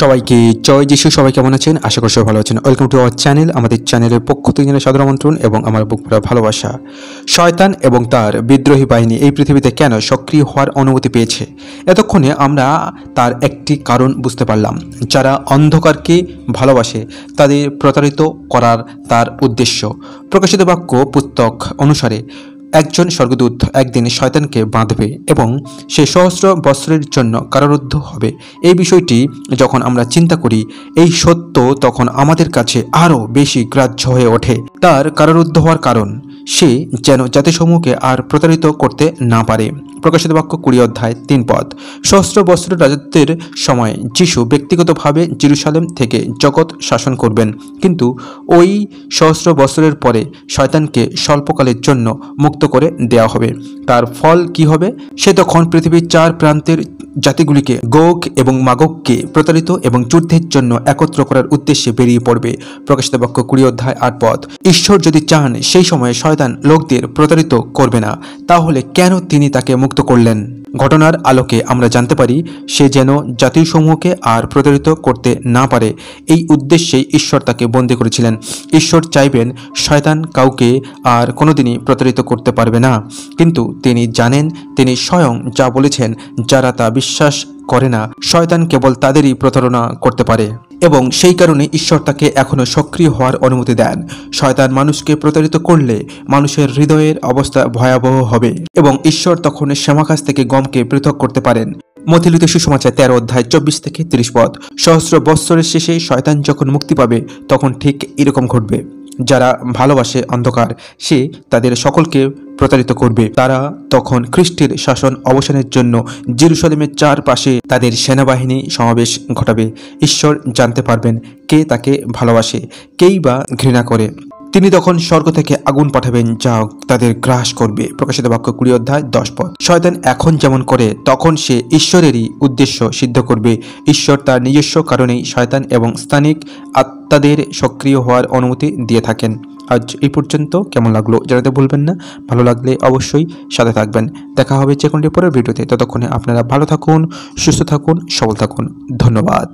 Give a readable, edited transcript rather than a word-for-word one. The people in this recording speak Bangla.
সবাইকে জয় যিশু। সবাই কেমন আছেন? আশা করি সবাই ভালো আছেন। Welcome to our channel. আমাদের চ্যানেলের পক্ষ থেকে জানাই সাদর আমন্ত্রণ এবং আমার বুকভরা ভালোবাসা। শয়তান এবং তার বিদ্রোহী বাহিনী এই পৃথিবীতে কেন সক্রিয় হওয়ার অনুমতি পেয়েছে? এতক্ষণে আমরা তার একটি কারণ বুঝতে পারলাম। যারা অন্ধকারকে ভালোবাসে তাদের প্রতারিত করার তার উদ্দেশ্য। প্রকাশিত বাক্য পুস্তক অনুসারে একজন স্বর্গদূত একদিন শয়তানকে বাঁধবে এবং সে সহস্র বৎসরের জন্য কারারুদ্ধ হবে। এই বিষয়টি যখন আমরা চিন্তা করি, এই সত্য তখন আমাদের কাছে আরও বেশি গ্রাহ্য হয়ে ওঠে। তার কারারুদ্ধ হওয়ার কারণ, সে যেন জাতিসমূহকে আর প্রতারিত করতে না পারে। প্রকাশিত বাক্য 20 অধ্যায় 3 পদ। সহস্র বৎসরের রাজত্বের সময় যিশু ব্যক্তিগতভাবে জেরুসালেম থেকে জগৎ শাসন করবেন, কিন্তু ওই সহস্র বৎসরের পরে শয়তানকে স্বল্পকালের জন্য মুক্ত করে দেওয়া হবে। তার ফল কি হবে? সে তখন পৃথিবীর চার প্রান্তের জাতিগুলিকে, গোগ এবং মাগগকে প্রতারিত এবং যুদ্ধের জন্য একত্র করার উদ্দেশ্যে বেরিয়ে পড়বে। প্রকাশিত বাক্য 20 অধ্যায় 8 পদ। ঈশ্বর যদি চান সেই সময়ে শয়তান লোকদের প্রতারিত করবে না, তাহলে কেন তিনি তাকে মুক্ত করলেন? ঘটনার আলোকে আমরা জানতে পারি, সে যেন জাতিসমূহকে আর প্রতারিত করতে না পারে, এই উদ্দেশ্যেই ঈশ্বর তাকে বন্দী করেছিলেন। ঈশ্বর চাইবেন শয়তান কাউকে আর কোনোদিনই প্রতারিত করতে পারবে না, কিন্তু তিনি জানেন, তিনি স্বয়ং যা বলেছেন, যারা তা বিশ্বাস করে না, শয়তান কেবল তাদেরই প্রতারণা করতে পারে এবং সেই কারণে ঈশ্বর তাকে এখনও সক্রিয় হওয়ার অনুমতি দেন। শয়তান মানুষকে প্রতারিত করলে মানুষের হৃদয়ের অবস্থা ভয়াবহ হবে এবং ঈশ্বর তখন শ্যামাকাশ থেকে গমকে পৃথক করতে পারেন। মথিলিত সুসমাচার 13 অধ্যায় 24 থেকে 30 পদ। সহস্র বৎসরের শেষে শয়তান যখন মুক্তি পাবে, তখন ঠিক এরকম ঘটবে। যারা ভালোবাসে অন্ধকার, সে তাদের সকলকে প্রতারিত করবে। তারা তখন খ্রিস্টের শাসন অবসানের জন্য জেরুসালেমের চারপাশে তাদের সেনাবাহিনী সমাবেশ ঘটাবে। ঈশ্বর জানতে পারবেন কে তাকে ভালোবাসে, কেই বা ঘৃণা করে। তিনি তখন স্বর্গ থেকে আগুন পাঠাবেন, যা তাদের গ্রাস করবে। প্রকাশিত বাক্য 20 অধ্যায় 10 পদ। শয়তান এখন যেমন করে, তখন সে ঈশ্বরেরই উদ্দেশ্য সিদ্ধ করবে। ঈশ্বর তার নিজস্ব কারণেই শয়তান এবং স্থানিক আত্মাদের সক্রিয় হওয়ার অনুমতি দিয়ে থাকেন। আজ এই পর্যন্ত। কেমন লাগলো জানাতে ভুলবেন না। ভালো লাগলে অবশ্যই সাথে থাকবেন। দেখা হবে যে কোনটি পরের ভিডিওতে। ততক্ষণে আপনারা ভালো থাকুন, সুস্থ থাকুন, সবল থাকুন। ধন্যবাদ।